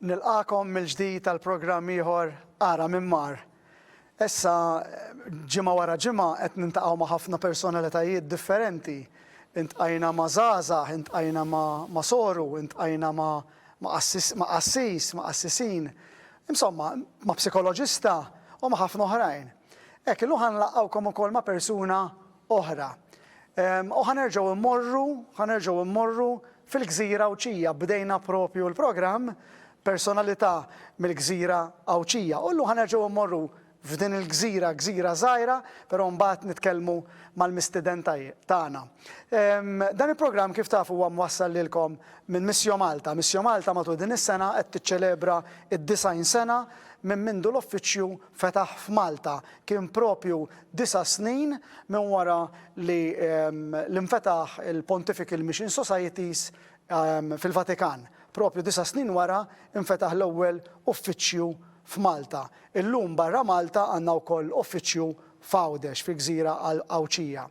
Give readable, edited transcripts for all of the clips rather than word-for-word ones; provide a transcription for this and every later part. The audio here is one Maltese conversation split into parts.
Nilqakom mill-ġdid tal-programm ieħor Ara minn Mar. Issa ġimgħa wara ġimgħa qed nintaqgħu ma' ħafna personalitajiet differenti. Intqajna ma' żgħażagħ, intqajna ma' soru, intqajna ma' assisin, insomma ma' psikoloġista u ma' ħafna oħrajn. Hekk illum ħanlaqgħukom ukoll ma' persuna oħra. U ħanerġgħu immorru fil-Gżira Awċija. Bdejna propju l-programm personalità mill-Gżira Awċija. U llum ħanerġgħu immorru f'din il-gżira, gżira żgħira, però mbagħad nitkellmu mal-mistiden tagħna. Dan il-programm kif tafu huwa mwassal lilkom minn Missio Malta. Missio Malta matul din is-sena qed tiċċelebra id-90 sena minn mindu l-uffiċċju fetaħ f'Malta. Kien propju 9 snin minn wara li l-infetaħ il-Pontifical Mission Societies fil-Vatikan. Propju 9 snin wara infetaħ l-ewwel uffiċċju f'Malta. Illum barra Malta għandna wkoll uffiċċju f'Għawdex fi Gżira Awċija.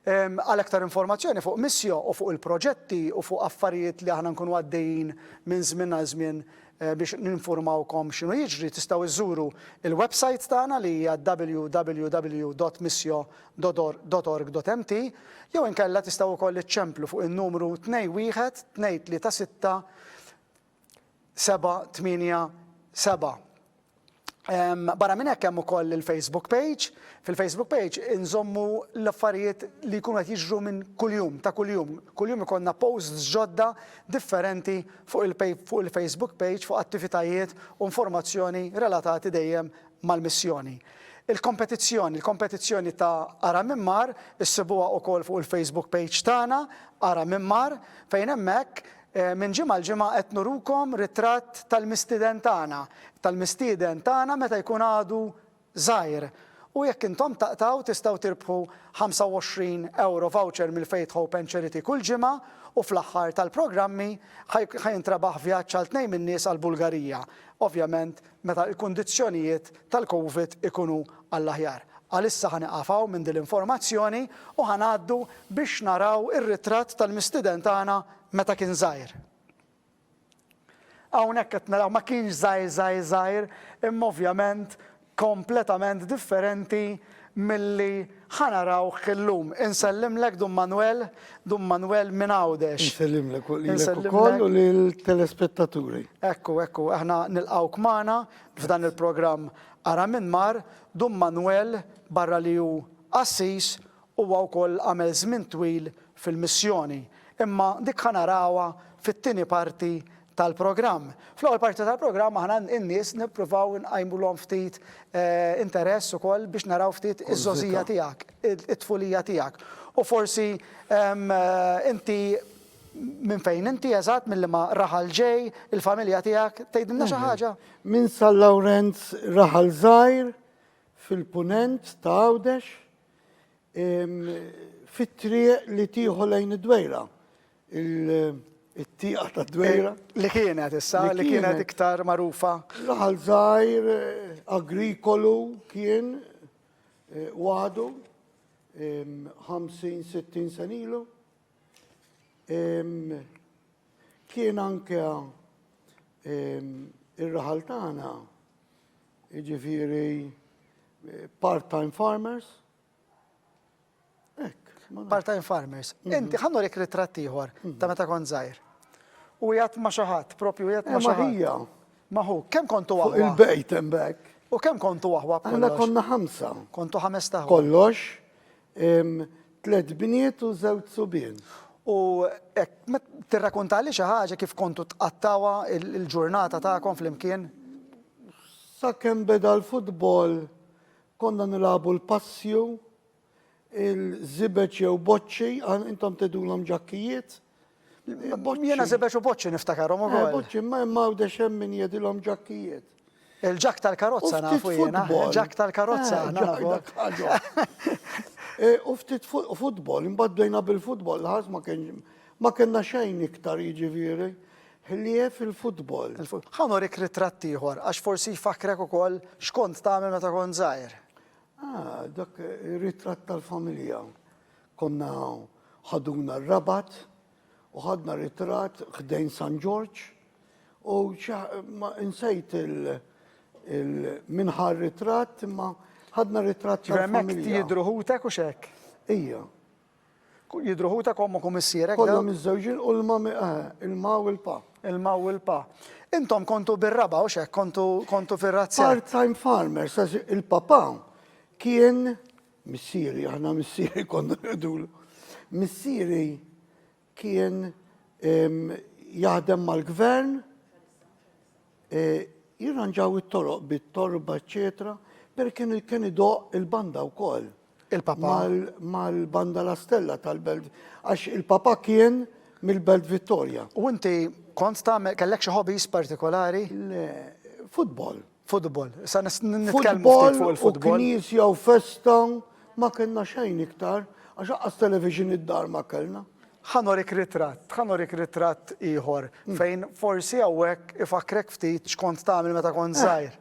Għal aktar informazzjoni fuq Missio u fuq il-proġetti u fuq affarijiet li aħna nkunu għaddejjin minn żmien għal żmien biex ninformawkom x'inhu jiġri tistgħu iżżuru il-website tagħna li hija www.missio.org.mt jew inkella tistgħu wkoll iċċemplu fuq in-numru 21 236 787. Barra minn hekk hemm ukoll il-Facebook page. Fil-Facebook page inżommu l-affarijiet li jkunu qed jiġru minn kuljum, ta' kuljum. Kuljum ikollna posts ġodda differenti fuq il-Facebook page fuq attivitajiet u informazzjoni relatati dejjem mal-missjoni. Il-kompetizzjoni ta' Ara minn Mar issibuha wkoll fuq il-Facebook page tagħna, Ara minn Mar, fejn hemmhekk minn ġimgħa l-ġimgħa qed nurukom ritratt tal-mistieden tagħna meta jkun għadu żgħir. U jekk intom taqtaw tistgħu tirbħu 25 euro voucher mill-Faith Hope and Charity kull ġimgħa u fl-aħħar tal-programmi ħajintrabaħ vjaġġ għal tnejn min-nies għall-Bulgarija. Ovvjament meta l-kundizzjonijiet tal-COVID ikunu għall-aħjar. Għalissa ħaniqafaw minn din l-informazzjoni u ħanaddu biex naraw ir-ritratt tal-mistieden tagħna meta kien żgħir. Hawnhekk qed naraw ma kienx żgħir, imma ovvjament kompletament differenti milli ħanaraw illum. Insellimlek Dum Manwel minn Għawdex. Insellimlek ukoll u lill-telespettaturi. Ekku, aħna nilqgħuk magħna f'dan il-programm Ara minn Mar. Dum Manwel barra li hu assis huwa wkoll għamel żmien twil fil-missjoni. Imma dik ħanarawha fit-tieni parti tal-programm. Fl-ewwel parti tal-programm aħna n-nies nippruvaw nqajmulhom ftit interess ukoll biex naraw ftit iż-żożija tiegħek, it-tfulija tiegħek. U forsi inti minn fejn inti eżatt mill-liema raħal ġej, il-familja tiegħek tgħidilna xi ħaġa? Minn San Lawrenz raħal żgħir fil-punent ta' Għawdex fit-triq li tieħu lejn id-Dwejra. It-tieqa ta' Dwejra. Li kienet iktar magħrufa. Raħal żgħir agrikolu kien waħdu 50-60 sen ilu. Kien anke ir-raħal tagħna jiġifieri part-time farmers. Part-time farmers. Inti ħannorik ritratt ieħor ta' meta kont żgħir. U jgħat ma' xi ħadd, propju jgħat ma' xi ħadd. Ma' hu, kemm kontu waħwa? Fuq il-bejt hemmhekk. U kemm kontu waħwa b'kollox? Aħna konna 5. Kontu 5 taħwa. Kollox 3 bniet u 2 subien. U tirrakkuntali xi ħaġa kif kontu tqattawha il-ġurnata tagħkom flimkien? Sakemm beda l-futbol konna nilagħbu l-passju, il-żibeċ jew boċċi, intom tedulhom ġakkijiet. Jiena żibeċ u boċċi niftakarhom ukoll. Boċċi ma Għawdex hemm min jedilhom ġakkijiet. Il-ġakk tal-karozza nafu jiena. Il-ġakk tal-karozza nafu. U ftit futbol, imbagħad bil-futbol, ħaż ma kellna xejn iktar jiġifieri. Ħlief il-futbol. Ħanorik ritratt ieħor għax forsi jfakrek ukoll x'kont tagħmel meta kont żgħir. Dak ir-ritratt tal-familja. Konna ħaduna r-Rabat u ħadna ritratt ħdejn San George U ma insejt minħar ritratt, imma ħadna ritratt Mek jidruħutek u xek? Ija. Jidruħutek u għommu kumissierek? Kollhom iż-żewġin u il-ma u l-pa. Il-ma u l-pa. Intom kontu bir-raba u xek, kontu fil-razzja? Part-time farmers, il-papa kien missieri, aħna missieri konna nedulu. Missieri kien jaħdem mal-gvern, jirranġaw it-toroq bit-torba, eccetera, per kien idoq il-banda wkoll. Il-papa? Mal-banda La Stella tal-Belt, għax il-papa kien mill-Belt Vittoria. U inti kont tagħmel kellek xi hobbies partikolari? Futbol. Futbol. Sa nitkellmu ftit fuq il-futbol. U knisja u festa ma kellna xejn iktar, għax aqqas television id-dar ma kellna. ħanorik ritratt ieħor fejn forsi hawnhekk ifakrek ftit x'kont tagħmel meta kont żgħir.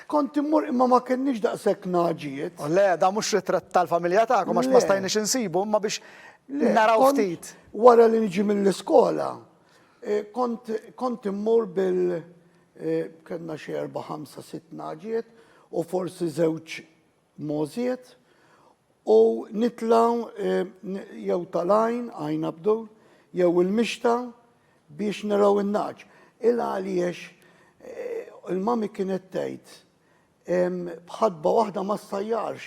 Kont immur imma ma kenniex daqshekk naġijiet. Le, da mhux ritratt tal-familja tagħkom għax ma stajniex insibu, imma biex naraw ftit. Wara li niġi mill-iskola, kont immur kellna xi 4-5-6 naġijiet u forsi żewġ możiet u nitlaw jew tal-għajn, għajn abdur, jew il-mixta biex naraw in-naġ. Għaliex il-mami kienet tgħid bħadba waħda ma stajjarx.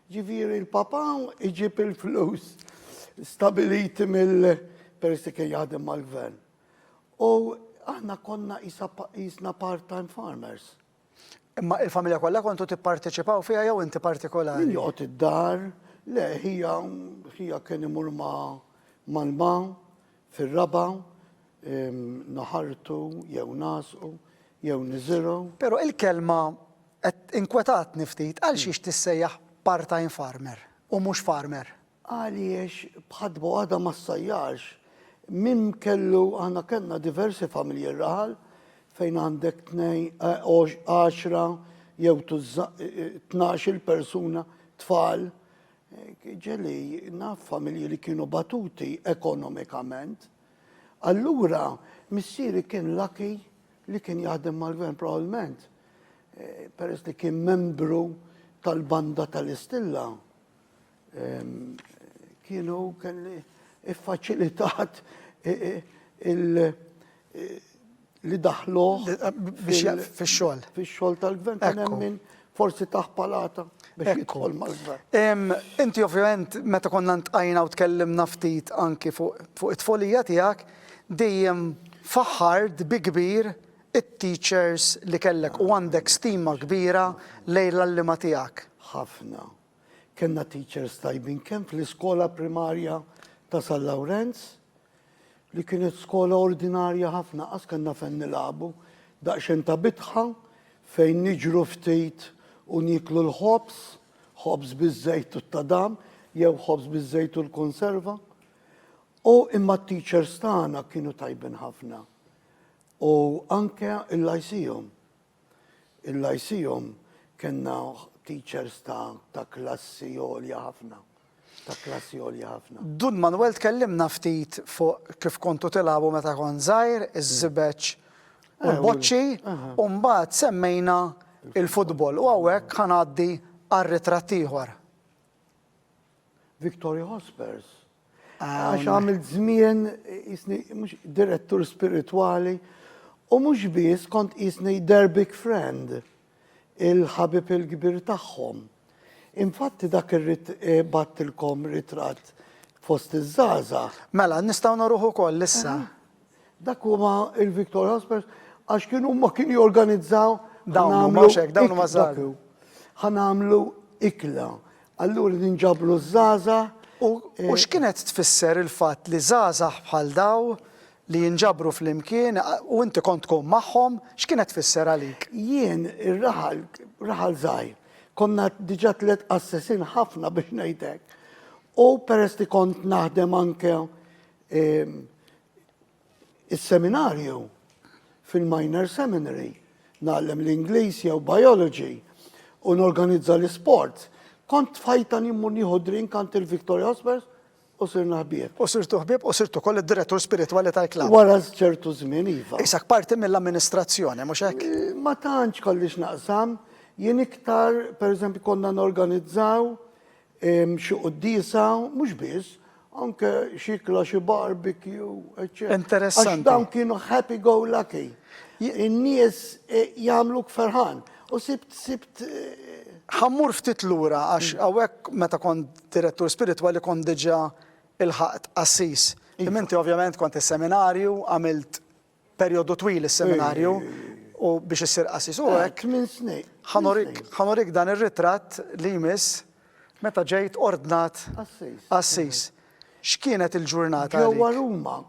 Ġifieri il-papa iġib il-flus stabiliti mill-persi kien jaħdem mal-gvern. U aħna konna isna part-time farmers. Imma il-familja kollha kontu tipparteċipaw fiha jew inti partikolari? Min joqgħod id-dar, le hija kien imur mal-ma fir-raba, naħartu jew nasqu jew niżiru. Però il-kelma qed inkwetatni ftit għal xiex tissejjaħ part-time farmer u mhux farmer. Għaliex bħadba għadha ma ssajjarx. Min kellu aħna kellna diversi familji raħal fejn għandek 10 jew 12 persuna tfal. Ġeli naf familji li kienu batuti ekonomikament. Allura missieri kien lucky li kien jaħdem mal-gvern probabbilment. Peress li kien membru tal-banda tal-Istilla. Kienu iffaċilitat li daħluh fix-xogħol. Fix-xogħol tal-gvern kien hemm min forsi taħpalata biex jidħol mal-gvern. Inti ovvjament meta konna ntqajna u tkellimna ftit anki fuq it-tfolija tiegħek dejjem faħħart bi kbir it-teachers li kellek u għandek stima kbira lejn l-allima tiegħek. Ħafna. Kenna teachers tajbin kemm fl-iskola primarja ta' San Lawrenz li kienet skola ordinarja ħafna qas kellna fejn nilagħbu daqsxejn ta' bitħa fejn niġru ftit u niklu l-ħobs, ħobs biż-żejt u t-tadam, jew ħobs biż-żejt u l-konserva. U imma t-teachers tagħna kienu tajbin ħafna. U anke il-Lyceum. Il-Lyceum kellna teachers ta' klassi għolja ħafna. Dun Manwel tkellimna ftit fuq kif kontu tilagħbu meta kont żgħir, iż-żibeġ u l-boċċi, u mbagħad semmejna il-futbol u hawnhekk ħanaddi għar-ritratt ieħor. Victoria Hospers. Għax għamilt żmien isni mhux direttur spiritwali u mhux biss kont isni their big friend, il-ħabib il-kbir tagħhom. Infatti dak battilkom ritratt fost iż-żgħażagħ. Mela, nistgħu naruħu wkoll issa. Dak huma il-Victoria Hospers għax kienu huma kienu jorganizzaw dawn huma żgħar. Ħanamlu ikla. Allura ninġabru żgħażagħ. U x'kienet tfisser il-fatt li żgħażagħ bħal daw li jinġabru fl-imkien u inti kont tkun magħhom, x'kienet tfisser għalik? Jien ir-raħal żgħir. Konna diġà 3 assessin ħafna biex ngħidlek. U peress li kont naħdem anke is-seminarju fil-minor seminary, nagħlem l-Ingliż jew biology u norganizza l-isports. Kont fajtan immur nieħu drink għand il-Victoria Hospers u sirna ħbieb. U sirtu ħbieb u sirtu koll id-direttur spiritwali tal-klabb. Wara ċertu żmien iva. Isak parti mill-amministrazzjoni, mhux hekk? Ma tantx kollix naqsam, jien iktar, pereżempju, konna norganizzaw xi qudiesa, mhux biss, anke xikla xi barbecue, eċċetera. Interessanti. Għax dawn kienu happy go lucky. In-nies jagħmluk ferħan. U sibt Ħammur ftit lura għax hawnhekk meta kont direttur spiritwali kont diġà ilħaqt assis. Inti ovvjament kont is-seminarju, għamilt perjodu twil is-seminarju u biex issir assis. U hekk 8 snin. ħanorik dan ir-ritratt li jmiss meta ġejt ordnat assis. X'kienet il-ġurnata Ġewwa Ruma,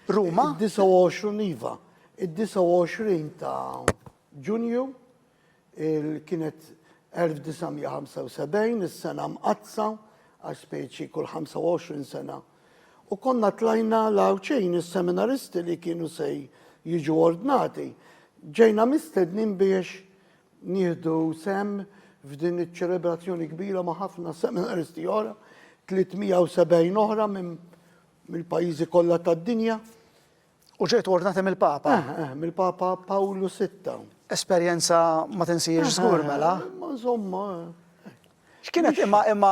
Ruma? 29 iva. Id-29 ta' Ġunju kienet 1975, is-sena mqazza, għax speċi kull 25 sena. U konna tlajna l-għawċejn is-seminaristi li kienu se jiġu ordnati. Ġejna mistednin biex nieħdu sem f'din iċ-ċelebrazzjoni kbira ma' ħafna seminaristi oħra, 370 oħra mill-pajjiżi kollha tad-dinja. U ġejt ordnati mill-Papa? Mill-Papa Pawlu VI. Esperjenza ma tinsijiex żgur mela? Ma insomma. X'kienet imma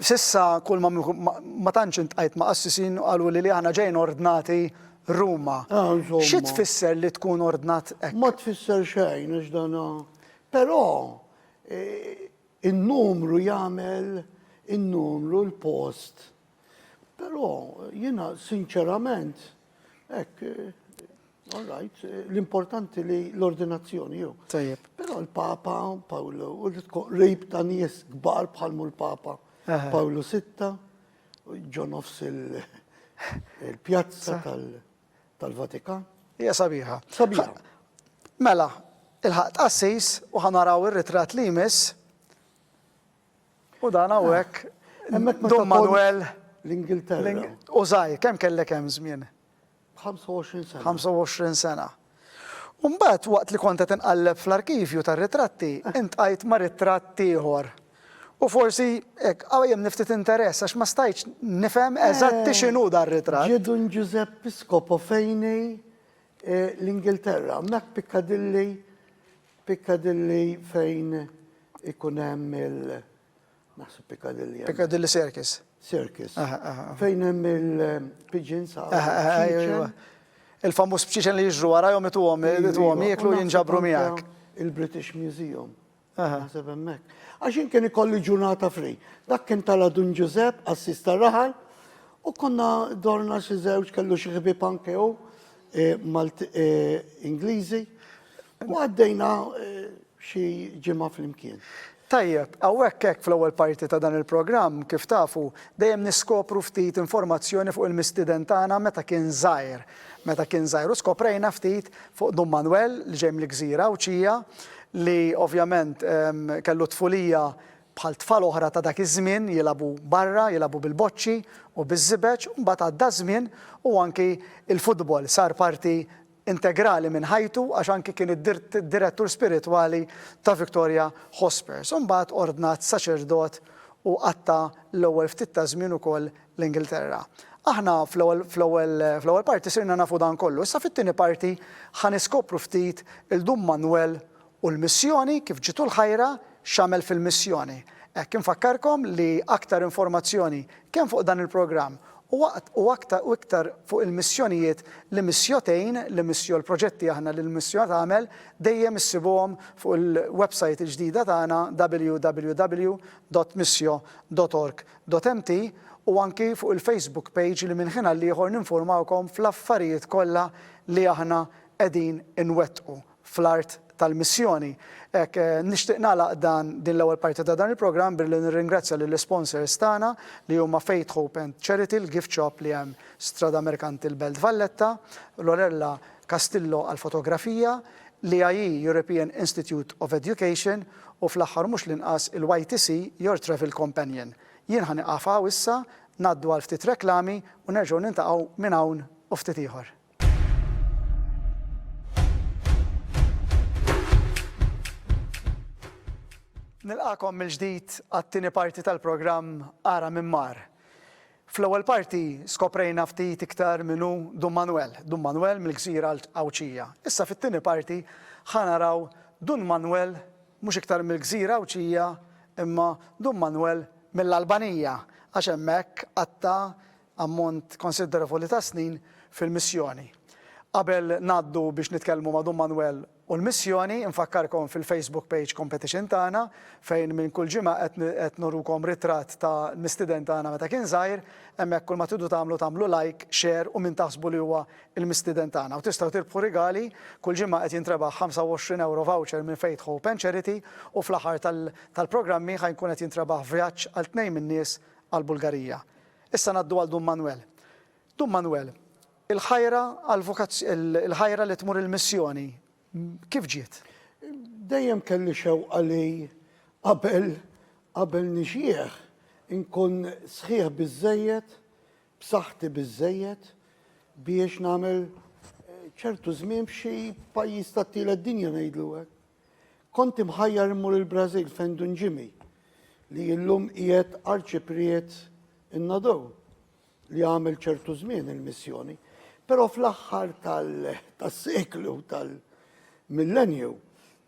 sissa kull ma tantx intqajt ma' assisin qalu li aħna ġejn ordnati Ruma. Xi tfisser li tkun ordnat hekk? Ma tfisser xejn għax dana. Però in-numru jagħmel in-numru l-post. Però jiena sinċerament hekk all right, l-importanti li l-ordinazzjoni jew. Tajjeb. Però l-Papa Pawlu, u rejb ta' nies kbar bħalmu l-Papa Pawlu VI, ġo nofs il-pjazza tal-Vatikan. Hija sabiħa. Sabiħa. Mela, il-ħaqt assis u ħanaraw ir-ritratt li jmiss u dan hawnhekk Dum Manwel l-Ingilterra. U żgħir, kemm kellek hemm żmien? 25 sena. 25 sena. Mbagħad waqt li kont qed inqalleb fl-arkivju tar-ritratti, intqajt ma' ritratt ieħor. U forsi hekk għajem niftit interess għax ma stajtx nifhem eżatti x'inhu dan ritratt. Ġedun Giuseppe Piscopo fejni l-Ingilterra, mek Piccadilly fejn ikun hemm naħseb Piccadilly. Piccadilly Circus. Circus. Fejn hemm il-pigeons. Il-famuż bċiċen li jiġru warahom ituhom jieklu jinġabru miegħek. Il-British Museum. Naħseb hemmhekk. Għax kien ikolli ġurnata free. Dak kien tal-Dun Giuseppe, assis tar-raħal, u konna dorna xi żewġ kellu xi ħbieb anke hu Ingliżi, u għaddejna xi ġimgħa flimkien. Tajjeb, hawnhekk hekk fl-ewwel parti ta' dan il-programm kif tafu dejjem niskopru ftit informazzjoni fuq il-mistieden tagħna meta kien żgħir. Meta kien żgħir u skoprejna ftit fuq Dum Manwel li ġej mill-Gżira Uċija li ovvjament kellu tfulija bħal tfal oħra ta' dak iż-żmien jilagħbu barra, jilagħbu bil-boċċi u biż-żibeġ, u mbagħad għadda żmien u anki il-futbol sar parti integrali minn ħajtu għax anki kien id-direttur spiritwali ta' Victoria Hospers. Mbagħad ordnat saċerdot u qatta l-ewwel ftit ta' żmien ukoll l-Ingilterra. Aħna fl-ewwel parti sirna nafu dan kollu. Issa fit-tieni parti ħaniskopru ftit il-Dum Manwel u l-missjoni kif ġitu l-ħajra x'għamel fil-missjoni. Hekk infakkarkom li aktar informazzjoni kemm fuq dan il-programm u iktar fuq il-missjonijiet li missjotejn, li missju l-proġetti aħna li l-missjoni tagħmel dejjem issibuhom fuq il-website il-ġdida tagħna www.missio.org.mt u anki fuq il-Facebook page li minn ħina ieħor ninformawkom fl-affarijiet kollha li aħna qegħdin inwettqu fl-art tal-missjoni. Nixtieq nagħlaq din l-ewwel parti ta' dan il-programm billi nirringrazzja lill-sponsors tagħna li huma Faith, Hope and Charity, il-gift shop li hemm Strada Mercantil Belt Valletta, Lorella Castillo għall-fotografija, l-IAE European Institute of Education u fl-aħħar mhux l-inqas il-YTC Your Travel Companion. Jien ħaniqafaw issa ngħaddu għal ftit reklami u nerġgħu nintaqgħu minn hawn u ftit ieħor. Nilqakom mill-ġdid għat-tieni parti tal-programm Ara minn Mar. Fl-ewwel parti skoprejna ftit iktar minnu Dun Manwel. Dun Manwel mill-Gżira Awċija. Issa fit-tieni parti ħanaraw Dun Manwel mhux iktar mill-Gżira Awċija imma Dun Manwel mill-Albanija għax hemmhekk għatta ammont konsiderevoli ta' snin fil-missjoni. Qabel ngħaddu biex nitkellmu ma' Dun Manwel u l-missjoni, infakkarkom fil-Facebook page competition tagħna fejn minn kull ġimgħa qed nurukom ritratt ta' mistiden tagħna meta kien żgħir, hemmhekk kull ma tridu tagħmlu like, share u min taħsbu li huwa l-mistiden tagħna. U tistgħu tirbħu rigali, kull ġimgħa qed jintrebaħ 25 euro voucher minn Faith Hope and Charity u fl-aħħar tal-programmi ħajkun qed jintrebaħ vjaġġ għal tnejn min-nies għall-Bulgarija. Issa ngħaddu għal Dun Manwel. Dun Manwel, il-ħajra li tmur il-missjoni, kif ġiet? Dejjem kelli xewqa li qabel nixjieħ inkun sħiħ biżżejjed, b'saħħti biżżejjed biex nagħmel ċertu żmien f'xi pajjiż tat-tielet dinja ngħidlu hekk. Kont imħajjar immur il-Brażil fejn Dun Jimmy li llum qiegħed arċipriet in-Nadew li għamel ċertu żmien il-missjoni. Però fl-aħħar tas-seklu tal-millenju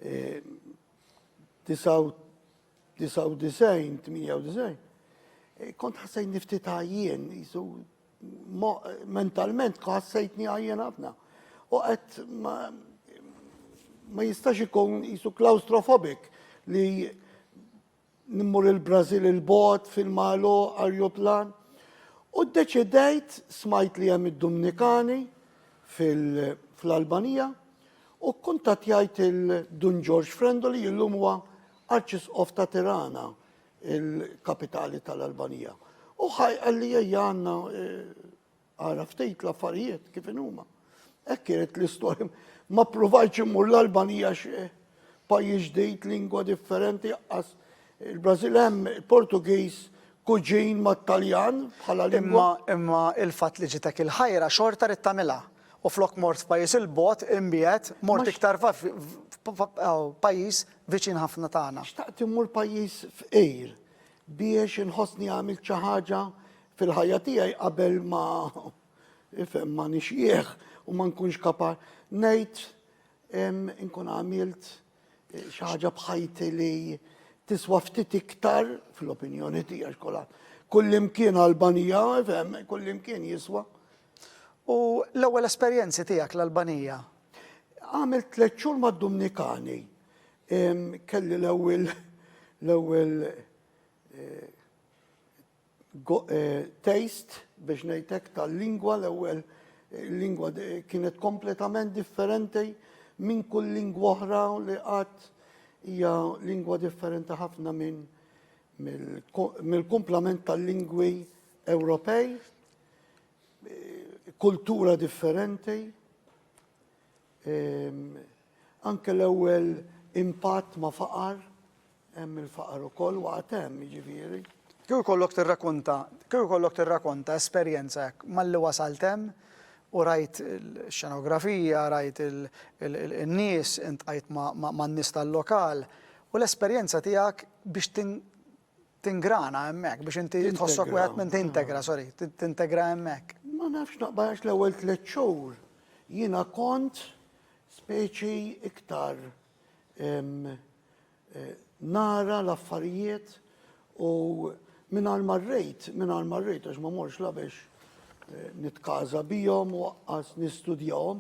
98 kont ħassejt niftit għajjien, mentalment ħassejtni għajjien ħafna. U qed ma jistax ikun jisu klaustrofobik li nimmur il-Brażil il-bot fil-Malo arjoplan. U ddeċidejt smajt li hemm id-Dominikani fl-Albanija u kuntattjajt il-Dun George Friendly illum huwa Arċisqof ta' Tirana, il-kapitali tal-Albanija. U ħajqalli għandna ara ftit l-affarijiet kif huma. Hekk kienet l-istorja. Ma provajtx immur l-Albanija pajjiż ġdid, lingwa differenti, il-Brażil hemm il-Portugiż kuġin mat-Taljan bħala lingwa. Imma il-fatt li ġitek il-ħajra xorta rid tagħmilha. U flok mort f'pajjiż il-bot imbiet mort iktar pajjiż viċin ħafna tagħna. Xtaqt immur pajjiż f'Ħajr biex inħossni għamilt xi ħaġa fil-ħajja tiegħi qabel ma nixjieħ u ma nkunx kapaċ ngħid inkun għamilt xi ħaġa bħajti li tiswa ftit iktar fl-opinjoni tiegħek kollha. Kullimkien Albanija, kullimkien jiswa. U l-ewwel esperjenzi tiegħek l-Albanija? Għamilt 3 xhur mad-Dominikani. Kelli l-ewwel taste biex ngħidlek tal-lingwa, l-ewwel lingwa kienet kompletament differenti minn kull lingwa oħra li qatt hija lingwa differenti ħafna mill-kumplament tal-lingwi Ewropej, kultura differenti, anke l-ewwel impatt ma' faqar, hemm il-faqar ukoll waqt hemm jiġifieri. Kieku jkollok tirrakkonta esperjenza hekk malli wasalt hemm u rajt il-xenografija, rajt il-nies, intqajt man-nies tal-lokal u l-esperjenza tiegħek biex tingrana hemmhekk, biex inti tħossok wieħed minn tintegra hemmhekk. Ma nafx naqbalax l-ewwel 3 xhur. Jiena kont speċi iktar nara l-affarijiet u mingħajr marrejt għax ma morx la biex nitkaża bihom u waqqas nistudjahom,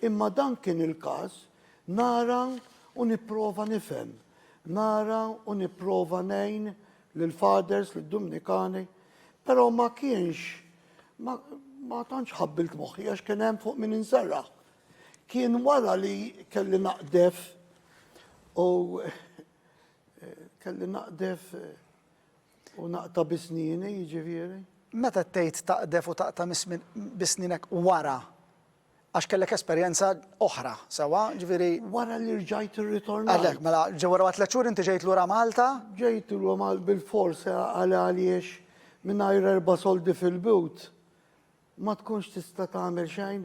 imma dan kien il-każ nara u nipprova nifhem, nara u nipprova ngħin lill-fathers, lid-Dominikani, però ma kienx ma tantx ħabbilt moħħi għax kien hemm fuq min inserraħ. Kien wara li kelli naqdef u naqta bisnini jiġifieri. Meta tgħid taqdef u taqta bisninek wara, għax kellek esperjenza oħra, sewa, ġifieri. Wara li rġajt irritornat. Għalhekk, mela wara 3 xhur inti ġejt lura Malta? Ġejt lura Malta bil-fors għaliex mingħajr 4 soldi fil-but. Ma tkunx tista' tagħmel xejn,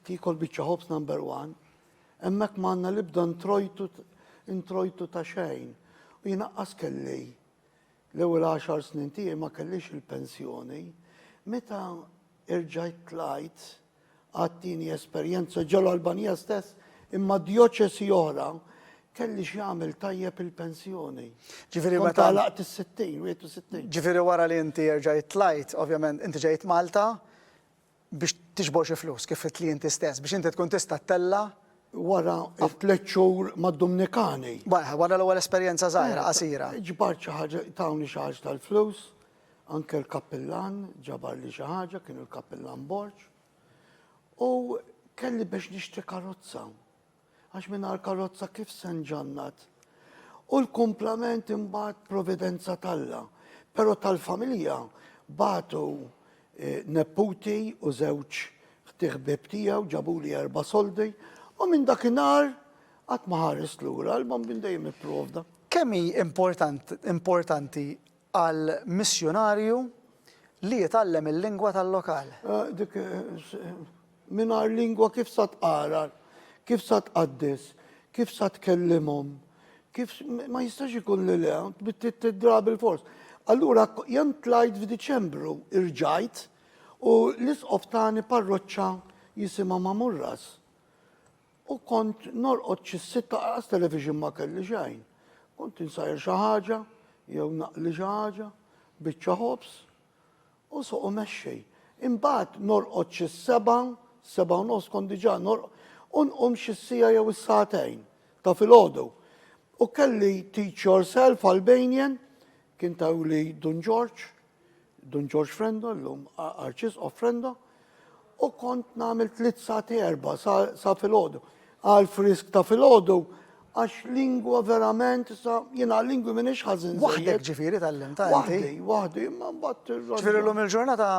tikol biċċa ħobs number 1. Hemmhekk m'għandna l-ibda introjtu ta' xejn. U jinaqqas kelli l-ewwel 10 snin tiegħi ma kellix il-pensjoni, Meta irġajt tlajt għattini esperjenza ġal-Albanija stess, imma dioċesi oħra, kelli x'jagħmel tajjeb il-pensjoni. Ġifieri Kont meta għalaqt is-60, 60. ġifieri wara li inti rġajt tlajt, ovvjament inti ġejt Malta biex tiġbor xi flus kif qed li inti stess, biex inti tkun tista' tella Wara 3 xhur mad-Dominikani. wara l-ewwel esperjenza żgħira qasira. Ġbar xi ħaġa, tawni xi ħaġa tal-flus, anke l-kappellan ġabar li xi ħaġa, kien il-kappellan Borġ. U kelli biex nixtri karozza. Għax mingħajr karozza kif se nġannat. U l-kumplament imbagħad Providenza Talla. Però tal-familja batu nepputi u żewġ ħtieħ ħbieb tiegħu ġabuli 4 soldi u minn dakinhar qatt ma ħares lura, l-bambin dejjem ipprovda. Kemm hi importanti għal missjonarju li jitgħallem il-lingwa tal-lokal? Dik mingħajr lingwa kif sa tqara, kif sa tqaddis, kif sa tkellimhom, kif ma jistax ikun li le, tidrab il-fors. Allura jan tlajt f'Diċembru irġajt u l-isqof tagħni parroċċa jisimha Mamurras. U kont norqod xi 6 qas television ma kelli xejn. Kont insajr xi ħaġa, jew naqli xi ħaġa, biċċa ħobs, u soqgħu mexxej. Imbagħad norqod xi 7, 7 u nofs kont diġà norqod, u nqum xi sija jew is-sagħtejn ta' filgħodu. U kelli Teach Yourself Albanian, kien tawli Dun George Frendo, llum Arċisqof Frendo, u kont nagħmel 3 sati 4 sa filgħodu. Għal frisk ta' filgħodu għax lingwa verament jiena lingwi m'iniex ħażin. Waħdek ġifieri tal-limta inti? Waħdi, imma mbagħad Ġifieri llum il-ġurnata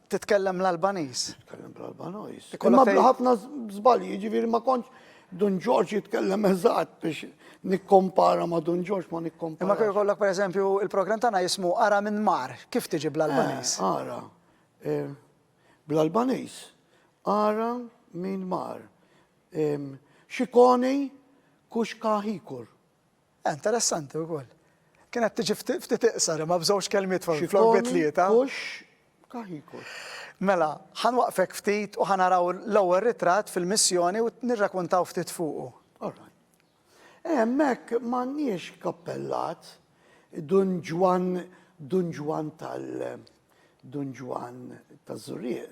titkellem l-Albaniż. Titkellem bl-Albanojs. Imma ħafna żbalji, ġifieri ma kontx Dun George jitkellem eżatt biex nikkompara ma' Dun George ma nikkompara. Imma kif ikollok pereżempju il-programm tagħna jismu Ara minn Mar, kif tiġi bl-Albaniż? Ara. Bl-Albaniż. Ara minn Mar. Xikoni kux kaħikur. Interessanti wkoll. Kienet tiġi ftit iqsar ma bżewġ kelmiet flok bitlieta. Kux kaħikur. Mela, ħanwaqfek ftit u ħanaraw l-ewwel ritratt fil-missjoni u nirrakkuntaw ftit fuqu. Hemmhekk m'għandniex kappellat Dun Ġwan taż-Żurrieq.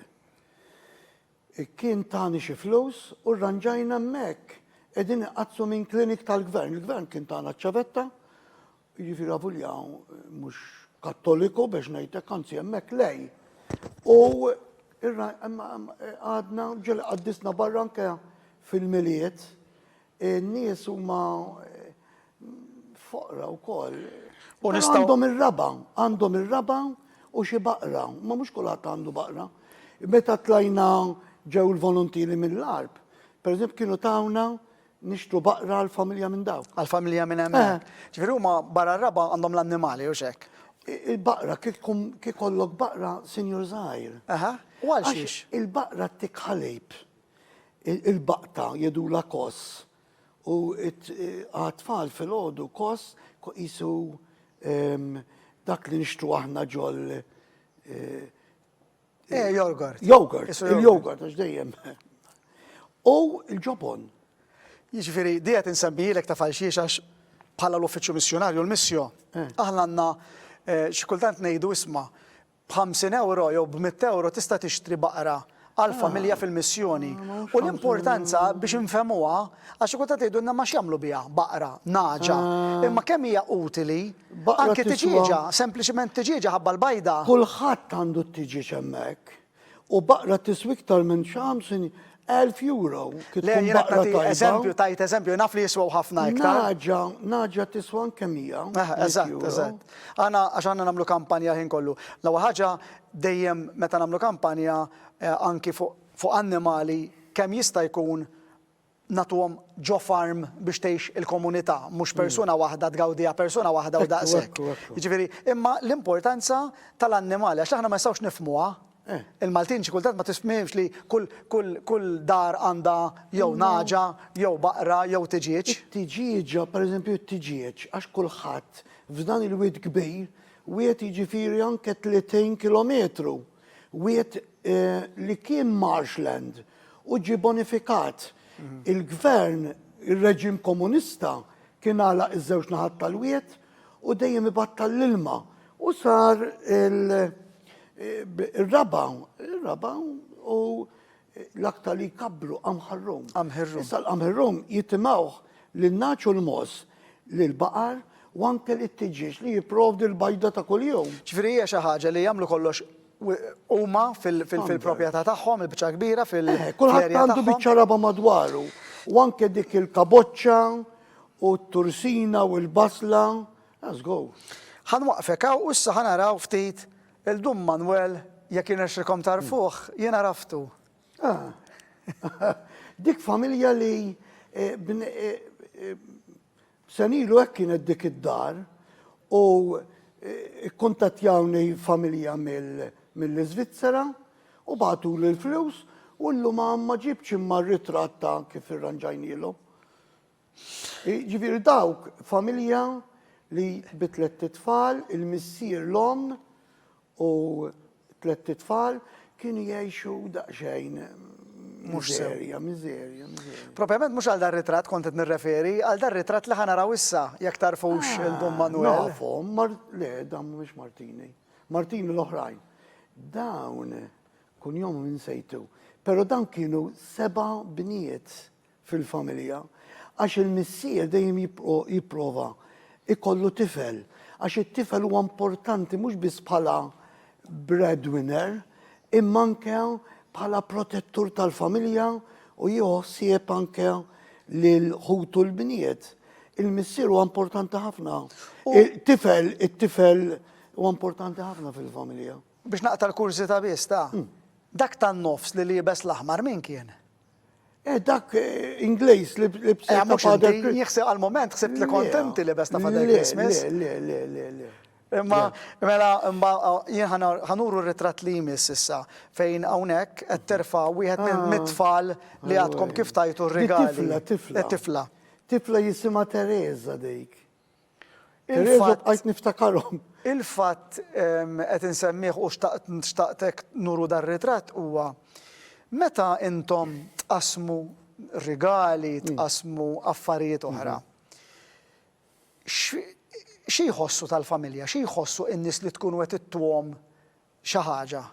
Kien tani xi flus u rranġajna hemmhekk qegħdin iqazzu minn klinik tal-gvern. Il-gvern kien tagħna ċavetta, jiġifieri avuljaw mhux kattoliku biex ngħidlek anzi hemmhekk lej. U għadna ġel qaddisna barra anke fil-miliet, n-nies huma foqra wkoll. Għandhom ir-raba u xi baqra, ma mhux kulħadd għandu baqra. Meta tlajna ġew il-volontiri mill-Arb, pereżempju kienu tawna nixtru baqra għall-familja minn daw. Għall-familja minn hemmhekk. Ġifieri huma barra r-raba għandhom l-annimali u xek. Il-baqra, kif kollok baqra sinjur żgħir. U għal xiex? Il-baqra tik ħalib. Il-baqta jedula kos. U għatfall fil-ħodu kos jisu dak li nixtru aħna ġol. Jogurt. Il-jogurt, għax dejjem. U il-ġobon. Jiġifieri diet insemmijilek ta' falxiex għax bħala l-uffiċċju missjonarju l-missjo. Aħna għandna xi kultant ngħidu isma' b'50 jew b'100 tista' tixtri baqra għall-familja fil-missjoni. U l-importanza biex infemuha għax xi kultant jgħidulna ma x'jagħmlu biha baqra, naġa. Imma kemm hija utili anke tiġiġa, sempliċement tiġiġa ħabba l-bajda. Kulħadd għandu t-tiġiġ hemmhekk. U baqra tiswi iktar minn €1,000. Le, jena tajt eżempju, naf li jiswaw ħafna iktar. Naġa tiswa anke 100. Eżatt. Għax għanna namlu kampanja ħin kollu. L-ewwel ħaġa dejjem meta namlu kampanja anki fuq annimali kemm jista' jkun natuhom ġo farm biex tgħix il-komunità, mhux persuna waħda tgawdiha persuna waħda u daqshekk. Jiġifieri, imma l-importanza tal-annimali għax aħna ma nistgħux nifhmuha. Il-Maltin xi kultant ma tismihx li kull dar għandha jew naġa, jew baqra, jew tiġieġ. Tiġieġa, pereżempju t-tiġieġ, għax kulħadd f'dan il-wied kbir, wied jiġifieri anke 30 kilometru. wiet li kien marshland u ġi bonifikat. Il-gvern, il-reġim komunista, kien għalaq iż-żewġ naħat tal-wiet u dejjem ibattal l-ilma. U sar il-raba u l-aktar li kabru Amħarrum. Issa l-Amħarrum jitimawh l-naċu l-mos l-baqar u anke l-ittiġiex li jiprovdi l-bajda ta' kuljum. ċifri hija xi ħaġa li jagħmlu kollox huma fil-proprjetà tagħhom, il-biċċa kbira fil-erja kulħadd għandu biċċa raba madwaru. U anke dik il-kaboċċa u t-tursina u l-basla. Let's go. Ħanwaqfek hawn u issa ħanaraw ftit il-dum Manwel jekk irnexxikom tarfuh, jiena raftu. Dik familja li senilu hekk kienet dik id-dar u kontattjawni familja mill-Iżvizzera u bagħtu l-flus u llum ma ġibx imma r-ritratt ta' kif irranġajnielhom. Ġifieri dawk familja li bitlet titfal, il-missier l-om u tlet titfal kienu jgħixu daqsxejn miżerja. Propjament mhux għal dar ritratt kont qed nirreferi, għal dar ritratt li ħanaraw issa jekk tarfux il-dum Manwel. Nafhom, le, dan mhumiex Martini. Martini l-oħrajn. Dawn kun jom insejtu. Però dan kienu 7 bniet fil-familja għax il-missier dejjem jipprova ikollu tifel. Għax it-tifel huwa importanti mhux biss bħala breadwinner, imma anke bħala protettur tal-familja u jħossieb anke lil ħutu l-bniet. Il-missier huwa importanti ħafna. It-tifel huwa importanti ħafna fil-familja. Biex naqta l-kursita biss ta' dak tan-nofs li libes l-aħmar min kien? Dak Ingliż li bsejta Father Christmas. Jieħseb għal-moment, ħsibt li kontenti li besta Father Christmas. Le. Imma jien ħanuru r-ritratt li jmiss issa fejn hawnhekk qed terfa' wieħed mit-tfal li għadkom kif tajtu r-rigali. Tifla. Tifla jisimha Teresa dik. Teresa bqajt niftakarhom. Il-fatt qed insemmih u xtaqtek nuru dar ritratt huwa meta intom tqasmu rigali, tqasmu affarijiet oħra. Xi jħossu tal-familja, xi jħossu n-nies li tkunu qed ittuhom xi ħaġa?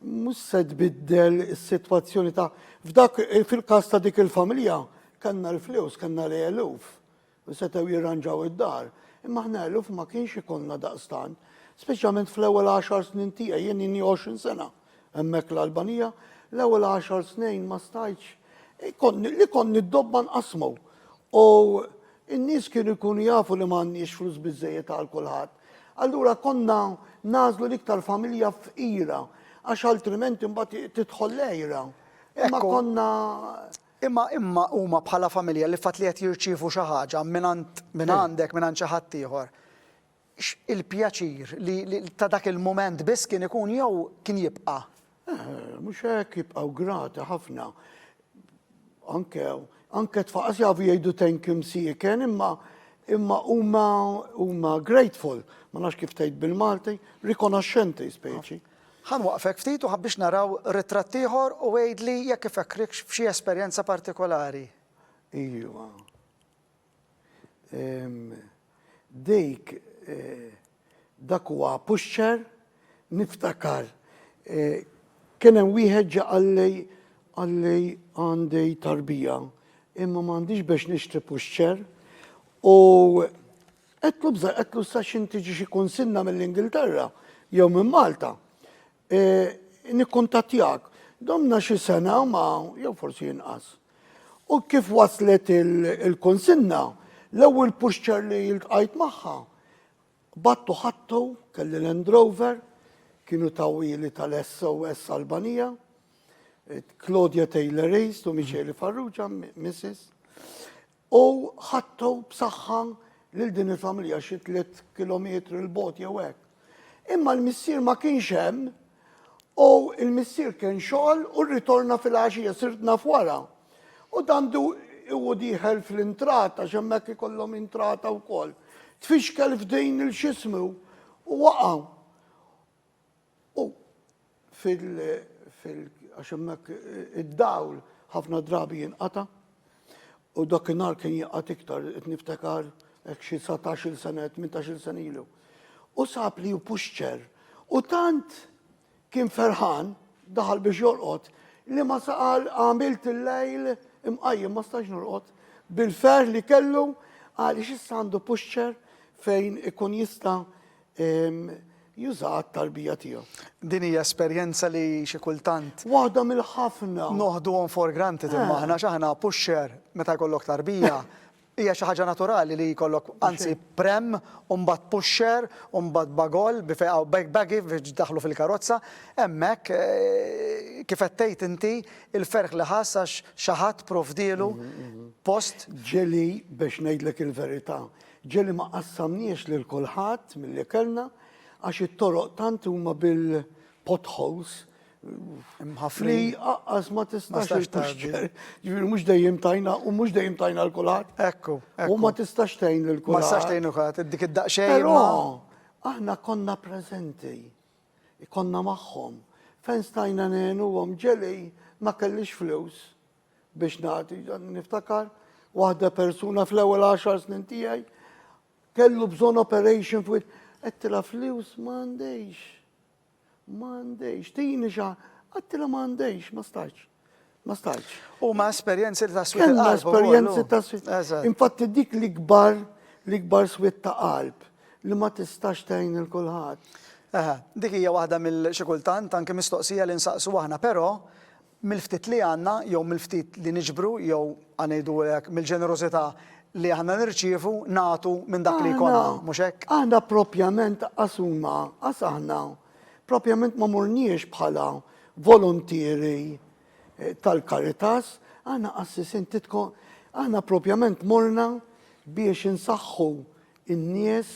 Mhux se tbiddel is-sitwazzjoni ta' fil-każ ta' dik il-familja kellna l-flus, kellna l-eluf u setgħu jirranġaw id-dar. Imma aħna eluf ma kienx ikollna daqstant, speċjalment fl-ewwel 10 snin tiegħi jien inni 20 sena hemmhekk l-Albanija, l-ewwel 10 snin ma stajtx li konni d-dobba nqasmu. U in-nies kienu jkunu jafu li m'għandniex flus biżżejjed għal kulħadd. Allura konna nażlu l-iktar familja fqira għax altrimenti mbagħad tidħol lejra. Imma konna Imma huma bħala familja li fatt li qed jirċievu xi ħaġa minn għandek minn xi ħadd ieħor. Il-pjaċir li ta' dak il-mument biss kien ikun jew kien jibqa'. Mhux hekk jibqgħu grati ħafna. Anke tfaqas jafu jgħidu thank you msieken imma huma grateful. Ma nafx kif tgħid bil-Malti, rikonoxxenti speċi. Ħanwaqfek ftit u ħabbiex naraw ritratt ieħor u għejdli jekk ifekkrikx f'xi esperjenza partikolari. Ijwa. Dak huwa pusher niftakar. Kien hemm wieħed ġa għalli għandi tarbija imma m'għandix biex nixtri pusher u qedlu sa x'inti xi kunsinna mill-Ingilterra jew minn Malta. Nikkuntattjak. Domna xi sena ma jew forsi jinqas. U kif waslet il-konsinna, l-ewwel pusher li ltqajt magħha. Battu ħattu, kelli Land Rover, kienu tawili tal-SOS Albanija, Claudia Taylor Reis u Michele Farrugia, Mrs. U ħattu b'saħħa lil din il-familja xi 3 kilometri l-bot jew hekk. Imma l-missier ma kienx hemm u l-missier kien xogħol u rritorna fil-għaxija sirtna f'wara. U dandu u diħel fl-intrata x'hemmhekk ikollhom intrata wkoll. Tfixkel f'dejn il-xismu u waqa'. U għaxemmek id-dawl ħafna drabi jinqata, u dakinhar kien jinqat iktar, niftakar xi 19 sena, 18 sena ilu. U sab li puxċer, u tant kien ferħan, daħal biex jorqod, li ma saqal għamilt il-lejl imqajjem ma stax norqod, bil-fer li kellu għaliex issa għandu puxċer fejn ikun jista' juża t-tarbija tiegħu. Din hija esperjenza li xi kultant Waħda mill-ħafna. noħduhom for granted imma aħna x'aħna pusher meta jkollok tarbija. Hija xi ħaġa naturali li jkollok anzi prem u mbagħad pusher u mbagħad bagol bifeqgħu baggy biex daħlu fil-karozza. Hemmhekk kif qed tgħid inti il-ferħ li ħass għax xi ħadd provdielu post. Ġeli biex ngħidlek il-verità, ġeli ma qassamniex lil kulħadd milli kellna għax it-toroq tant huma bil-potholes li aqqas ma tistax il-puxċer. Ġifieri mhux dejjem tajna u mhux dejjem tajna l-kulħadd. Ekku. U ma tistax tgħin lil kulħadd. Ma tistax tgħin kulħadd dik id-daqsxejn. Però aħna konna preżenti, konna magħhom. Fejn stajna ngħinuhom ġeli ma kellix flus biex nagħti niftakar waħda persuna fl-ewwel 10 snin tiegħi kellu bżonn operation fuq għattila flus m'għandejx. M'għandejx. Tini għattila m'għandejx, ma stax. U ma esperjenzi li ta' swit Kellna il-qalb. esperjenzi ta' swit. Infatti dik l-ikbar swit ta' qalb li ma tistax tgħin il-kulħadd. Dik hija waħda mill-xi kultant anke mistoqsija li nsaqsu aħna, però mill-ftit li għandna jew mill-ftit li niġbru jew għanejdu mill-ġenerożità li aħna nirċievu nagħtu minn dak li jkollna, mhux hekk? Aħna propjament aħna propjament ma morniex bħala volontieri tal-Karitas, aħna assistentitkom, aħna propjament morna biex insaħħu in-nies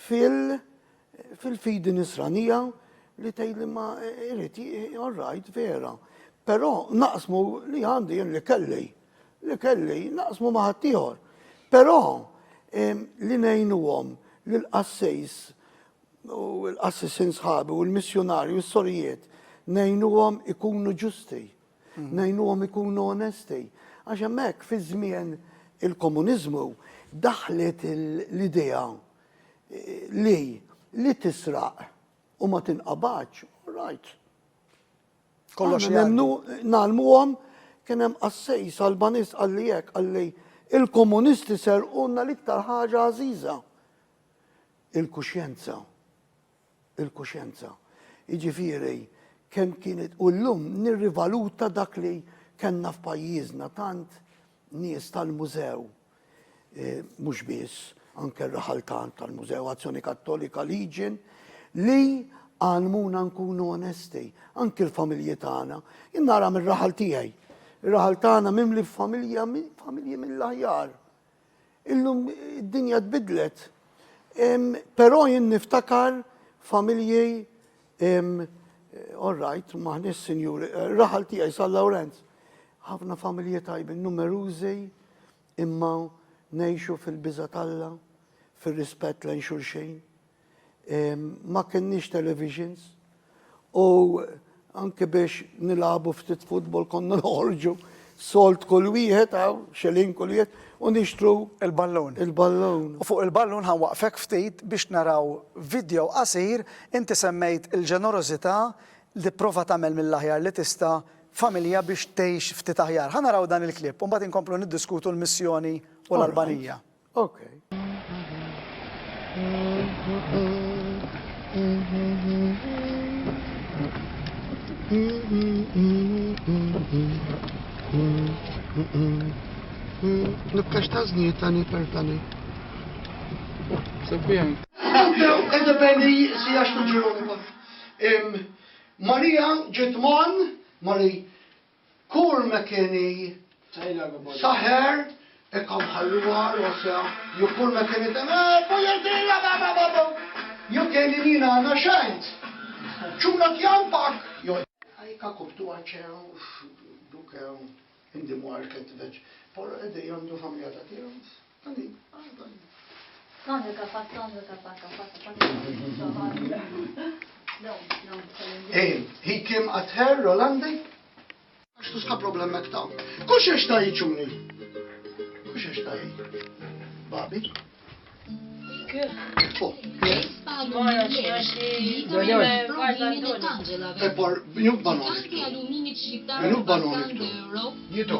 fil-fidi nisranija li tgħidli ma irid all right vera. Però naqsmu li għandi jien li kelli naqsmu ma' ħadd ieħor. Però li ngħinuhom lill-qassejs u l-qassejsin sħabi u l-missjonarju s-sorijiet ngħinuhom ikunu ġusti, ngħinuhom ikunu onesti. Għax hemmhekk fi żmien il-komuniżmu daħlet l-idea li tisraq u ma tinqabadx, right. Kollox nagħlmuhom kien hemm qassejs Albanist qalli hekk qalli il-komunisti serqunna l-iktar ħaġa għażiża. Il-kuxjenza. Jiġifieri kemm kienet u llum nirrivaluta dak li kellna f'pajjiżna tant nies tal-mużew. Mhux biss anke r-raħaltan tal-Mużew Azzjoni Kattolika Legion li għalmuna nkunu onesti, anke l-familji tagħna. Jien nara mir-raħal tiegħi. Ir-raħal tagħna mimli familji mill-aħjar. Illum id-dinja tbidlet. Però jien niftakar familji all right, maħniex sinjuri, raħal tiegħi San Lawrenz. Ħafna familji tajbin numerużi imma ngħixu fil-biża' Alla, fir-rispett lejn xulxejn. Ma kenniex televisions u anke biex nilagħbu ftit futbol konna noħorġu solt kull wieħed xelin kull wieħed u nixtru il-ballun. Il-ballun. U fuq il-ballun ħanwaqfek ftit biex naraw video qasir inti semmejt il-ġenerożità li prova tagħmel mill-aħjar li tista' familja biex tgħix ftit aħjar. Ħanaraw dan il-klipp u mbagħad inkomplu niddiskutu l-missjoni u l-Albanija. Okay. Nibkax tażni tani per tani. Sabiħan. Edependi sijax tuġiru. Marija ġitman, Mari, kur mekeni saħer, ekam ħalluwa, rosja, jukur mekeni jukeni nina għana xajnt. ċuna tjampak. Ajka kubtu għanċew, duke, indi muħar ketveċ. Por edhi għandu familja ta' tijaw. Tani, Tani kapat. He came at her, Rolandi. Għax tuska problemek ta' kux eċta jiċuni? Kux eċta jiċ? Babi? Por b'njuk banonik. B'njuk banonik tu. Jitu.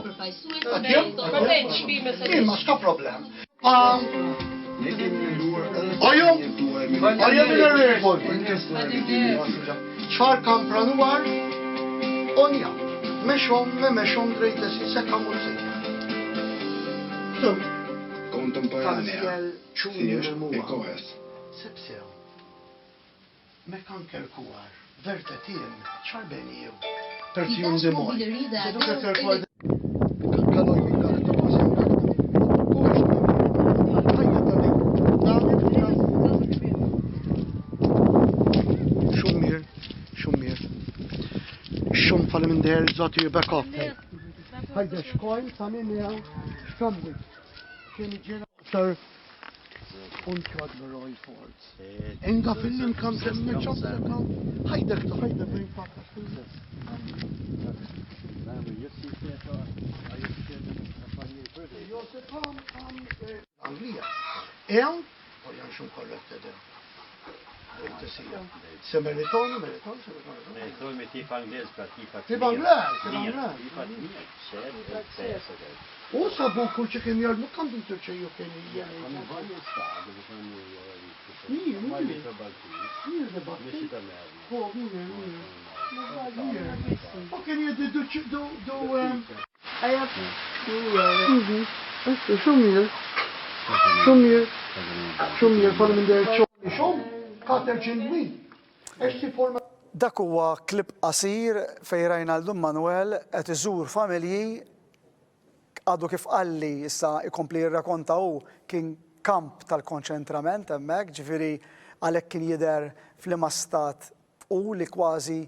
Ma ska problem. Ojo! Ojo minn il-report. ċar kampran war, onja. Mexom, me mexom drejt l-essi sekka mużika. Contemporanea. Ċunir E kohes. Sebsew. Mekan kelkuar, vertetien, ċarbeni jew. Pertjun de moj. Sedu kefer kwa kaloj minna ta' kosem. Kuħx. Ħajja ta' Xumir. Xum fall minn der zoti back off. Ħajda xkojn ta' minja xkamwi. Kien ġena aktar unkjad l-roj forz. Enga fil-lim kam semmi ċosseka. Ħajdek ta' ħajda bejn fakka fil-lim. Anglija. Ew, u janxum korretta dew. Se meritonu, Meritonu mi tif Angliż, pratika. Tif Angliż. U sabu kull ċekin jgħal, ma kandu t-ċeju kien Xumir, fall minn der xum, kater ċindwi. Eċti forma. Dak huwa klip qasir fejn rajna l-Dum Manwel qed iżur familji għadu kif qalli issa ikompli jirrakkonta hu kien kamp tal-konċentrament hemmhekk, ġifieri għalhekk kien jidher fl-ima stat u li kważi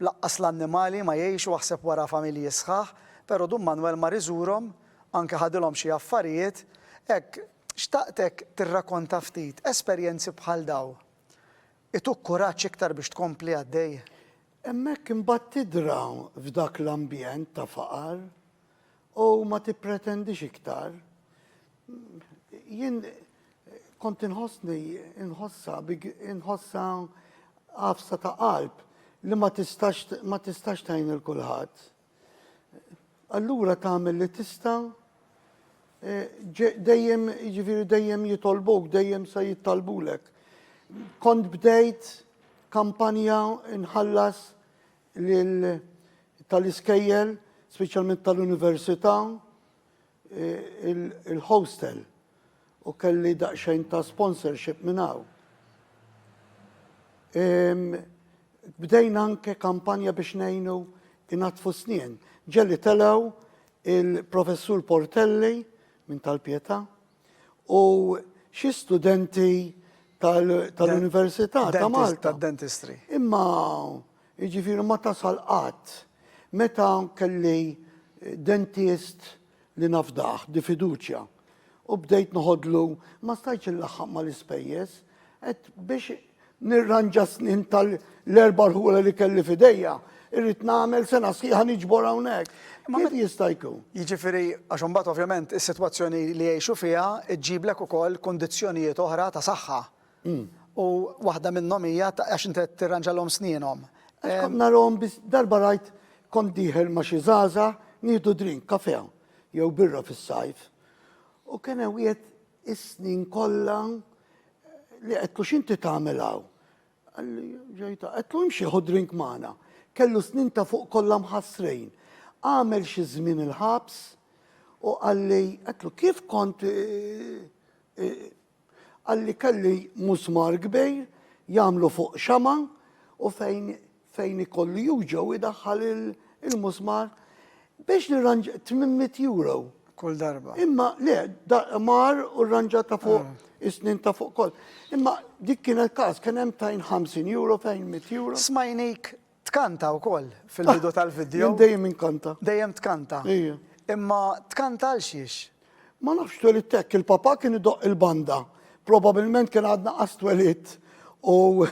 laqqas l-annimali ma jgħixu waħseb wara familji sħaħ, però Dum Manwel mar iżurhom anke ħadilhom xi affarijiet, hekk xtaqtek tirrakkonta ftit esperjenzi bħal daw. Ituk kuraġġ iktar biex tkompli għaddej. Hemmhekk imbagħad tidra f'dak l-ambjent ta' faqar u ma tippretendix iktar. Jien kont inħossa għafsa ta' qalb li ma tistax tajn il-kulħadd. Allura tagħmel li tista' dejjem jitolbuk, dejjem se jittalbulek. Kont bdejt kampanja inħallas tal-iskejjel, speċjalment tal-università, il-hostel, u kelli daqsxejn ta' sponsorship minn hawn. Bdejna anke kampanja biex ngħinu inatfu snin. Ġelli telgħu il-professur Portelli minn tal-Pietà u xi studenti tal-Università ta' Malta. Tad-dentistry. Imma jiġifieri ma tasal qatt meta kelli dentist li nafdaħ di fiduċja u bdejt noħodlu ma stajtx inlaħħaq mal-ispejjeż qed biex nirranġa snin tal-erba' ħula li kelli f'idejja irrid nagħmel sena sħiħa niġbor hawnhekk. Kif jista' jkun? Jiġifieri għax imbagħad ovvjament is-sitwazzjoni li jgħixu fiha iġġiblek ukoll kundizzjonijiet oħra ta' saħħa. U waħda minnhom hija għax inti tirranġalhom snienhom. Kont narhom darba rajt kont dieħel ma' xi żgħażagħ nieħdu drink, kafè jew birra fis-sajf. U kien hemm wieħed is-snin kollha li qedlu x'inti tagħmel hawn. Qalli ġejta, qedlu imxi ħu drink magħna. Kellu snin ta' fuq kollha mħassrejn. Għamel xi żmien il-ħabs u qalli qedlu kif kont għalli kelli musmar kbejr jagħmlu fuq xama u fejn ikolli juġew idaħħal il-musmar biex nirranġa 800 euro. Kull darba. Imma le, mar u rranġa ta' fuq is-snin ta' fuq koll. Imma dik kien il-każ kien hemm tajn 50 euro, fejn 100 euro. Smajnik tkanta wkoll fil-bidu tal-video. Dejjem inkanta. Dejjem tkanta. Ija. Imma tkanta għal xiex? Ma nafx twelittek, il-papa kien idoq il-banda. Probabilment kien għadna qas twelit u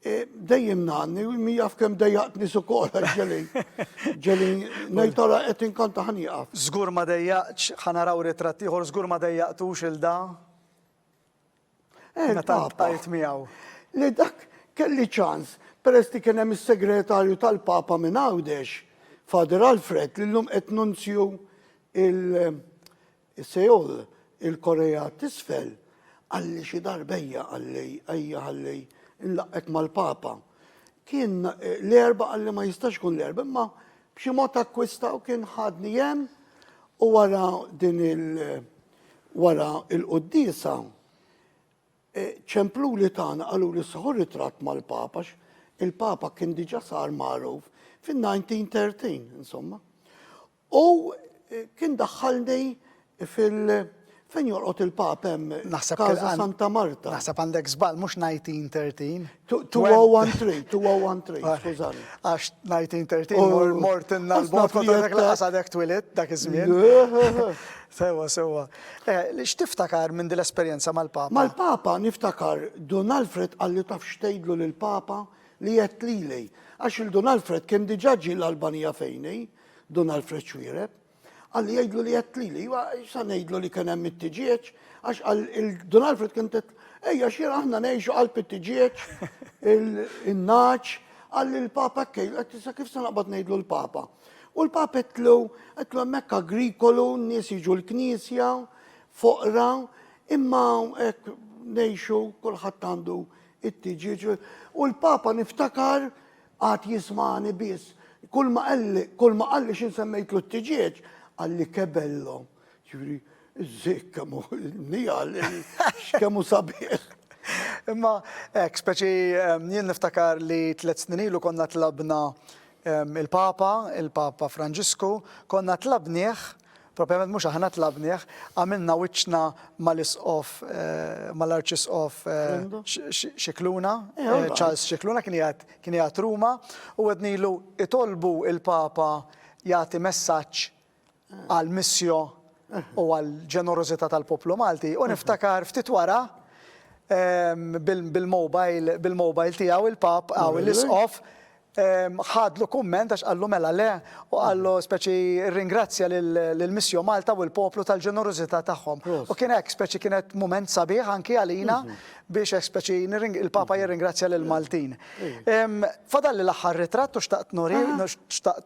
Dejjem nanni, mi jaf kem dejjaqtni sukola ġeli nejtara qed inkanta ħanjaqaf. Żgur ma dejjaqx ħanaraw ritratti ieħor, żgur ma dejjaqtux il-da. Meta tajt miegħu. Li dak kelli ċans, peress li kien hemm is-segretarju tal-Papa minn Għawdex, Fader Alfred, li llum qed nunzju il-Seoul, il-Korea t'isfel, għalli xi darbejja għalli ejja ħalli nlaqqek mal-Papa. Kien l-erba għalli ma jistax kun l-erba, imma b'xi mod akkwistaw kien ħadni hemm u wara il-qudiesa ċemplu li tagħna qalu li saħu ritratt mal-Papa, il-Papa kien diġà sar magħruf fin-1913, insomma. U kien daħħalni fejn jorqod il-Papa hemm Casa Santa Marta. Naħseb għandek żball mhux 1913. 2013, skużani. Għax 1913 mort innal-bot kontra dak laqas għadek twilit dak iż-żmien. Sewa. X'tiftakar minn din l-esperjenza mal-Papa? Mal-Papa niftakar Don Alfred għalli taf xtejdlu lill-Papa li jett lili. Għax il-Don Alfred kien diġà ġie l-Albanija fejni, Don Alfred Xwiereb, għalli jgħidlu li jett lili, sa ngħidlu li kien hemm it-tiġieġ, għax il-Don Alfred kien ejja xira aħna ngħixu qalb it-tiġieġ, il-naċ, għalli l-Papa sa kif se naqbad ngħidlu l-Papa. U l-Papa għetlu hemmhekk agrikolu, n-nies jiġu l-Knisja, foqra, imma hekk ngħixu kulħadd għandu it-tiġieġ. U l-Papa niftakar għad jismani biss. Kull ma qalli xin semmejtlu t-tiġieġ, għalli kebello. Ġifri, zik kemmu nijal, xkemmu sabiħ. Imma, speċi jien niftakar li 3 snin ilu konna tlabna il-Papa Franġisku, konna tlabnieħ, propjament mhux aħna tlabnieħ, għamilna wiċċna mal-isqof, mal-arċisqof Xikluna, Charles Xikluna kien jgħat Ruma, u għednilu itolbu il-Papa jagħti messaġġ għal Missio u għal ġenerozità tal-poplu Malti. U niftakar ftit wara bil-mobile tiegħu il-Pap għaw l-isqof ħadlu kumment għax għallu mela le u għallu speċi ringrazzja l-Missio Malta u l-poplu tal-ġenerozità tagħhom. U kien hekk speċi kienet moment sabiħ anki għalina biex speċi il-Papa jirringrazzja lil-Maltin. Fadalli l-aħħar ritratt u xtaqt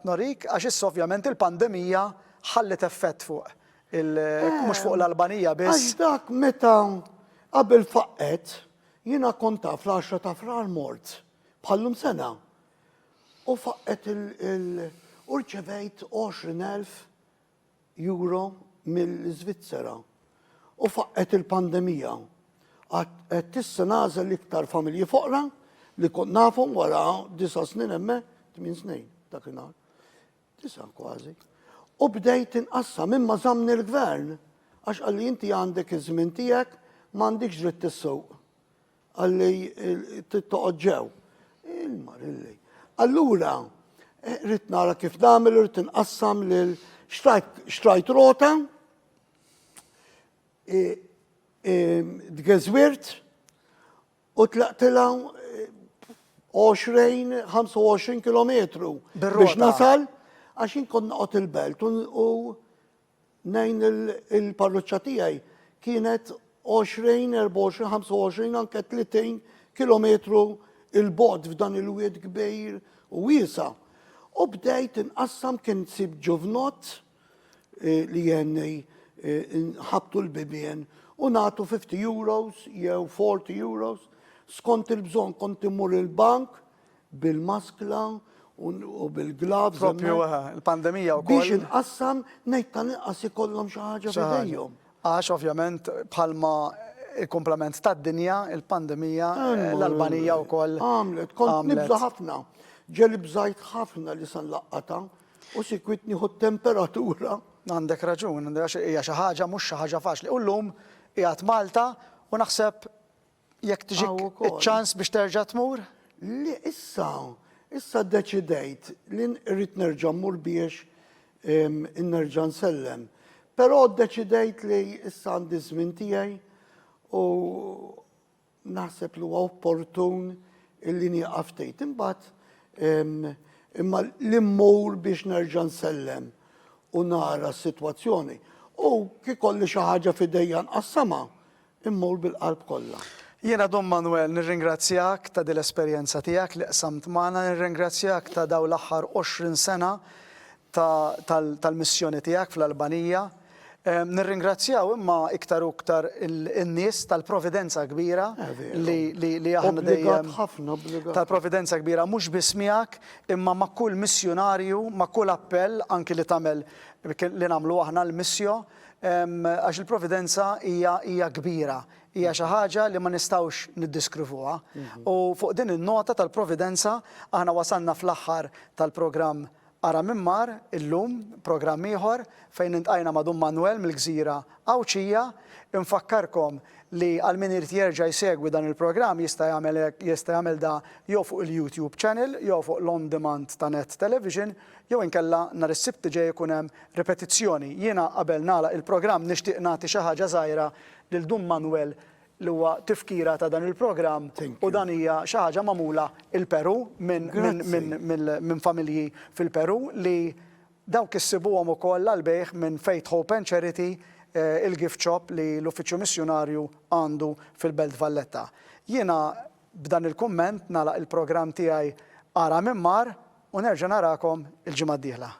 norik għax issa ovvjament il-pandemija ħallet effett fuq mhux fuq l-Albanija biss. Għax dak meta qabel faqqet jiena kont taf fl-10 ta' frar mort bħallum sena. U faqqet urċevejt 20,000 euro mill-Svizzera. U faqqet il-pandemija. Għed tissa nażel iktar familji foqra li kont nafhom wara 9 snin emme, 8 snin dakinhar. 9 kważi. U bdejt inqassam imma żammni l-gvern għax għalli inti għandek iż-żmien tiegħek m'għandikx dritt tissuq. Għalli toqgħod ġew. Il-marilli. Allura, rrit nara kif nagħmel, rrit inqassam lil xtrajt rota, dgeżwirt u tlaqtilha 20-25 kilometru biex nasal għax inkun noqgħod il-belt u nejn il-parroċċa tiegħi kienet 20-24-25 anke 30 kilometru il-bod f'dan il-wied kbir u wiesa. U bdejt inqassam kien sib ġuvnot li jenni nħabtu l-bibien u nagħtu 50 euros jew 40 euros skont il-bżonn kont immur il-bank bil-maskla u bil-gloves. Propju il-pandemija wkoll. Biex inqassam ngħid ta' inqas ikollhom xi ħaġa f'idejhom. Għax ovvjament bħalma il-komplement tad-dinja, il-pandemija, l-Albanija wkoll. Għamlet, kont nibża ħafna. Ġeli bżajt ħafna li san laqqata u sikwitni ħu temperatura. Għandek raġun, hija xi ħaġa mhux xi ħaġa faċli. U llum qiegħed Malta u naħseb jekk tiġik iċ-ċans biex terġa' tmur? Li issa ddeċidejt li rrid nerġa' mmur biex nerġa' nsellem. Però ddeċidejt li issa għandi żmien tiegħi u naħseb li huwa opportun illi nieqaf tgħid. Imbagħad imma l-immur biex nerġa' nsellem u nara s-sitwazzjoni. U kif kolli xi ħaġa f'idejja nqassama, immur bil-qalb kollha. Jiena Don Manwel nirringrazzjak ta' din l-esperjenza tiegħek li qsamt magħna, nirringrazzjak ta' dawn l-aħħar 20 sena tal-missjoni tiegħek fl-Albanija. Nirringrazzjaw imma iktar u iktar in-nies tal-providenza kbira li aħna dejjem tal-providenza kbira mhux biss miegħek imma ma' kull missjonarju, ma' kull appell anki li tagħmel li nagħmlu aħna l-missjo għax il-providenza hija kbira. Hija xi ħaġa li ma nistgħux niddiskrivuha. U fuq din in-nota tal-providenza aħna wasalna fl-aħħar tal-programm Ara minn mar, illum, programm ieħor fejn intqajna ma' Don Manwel mill-Gżira Awċija. Infakkarkom li għal min irid jerġa' jsegwi dan il-programm jista' jagħmel da jew fuq il-YouTube channel, jew fuq l-on demand ta' Net Television, jew inkella nhar is-sibt ġej ikun hemm repetizzjoni. Jiena qabel nagħlaq il-programm nixtieq nagħti xi ħaġa żgħira lil Don Manwel li huwa tifkira ta' dan il-programm u dan hija xi ħaġa magħmula il-Peru minn familji fil-Peru li dawk issibuhom ukoll għall-bejħ minn Faith Hope and Charity, il-gift shop li l-Uffiċċju Missjonarju għandu fil-Belt Valletta. Jiena b'dan il-kumment nagħlaq il-programm tiegħi Ara minn mar u nerġa' narakom il-ġimgħa d-dieħla.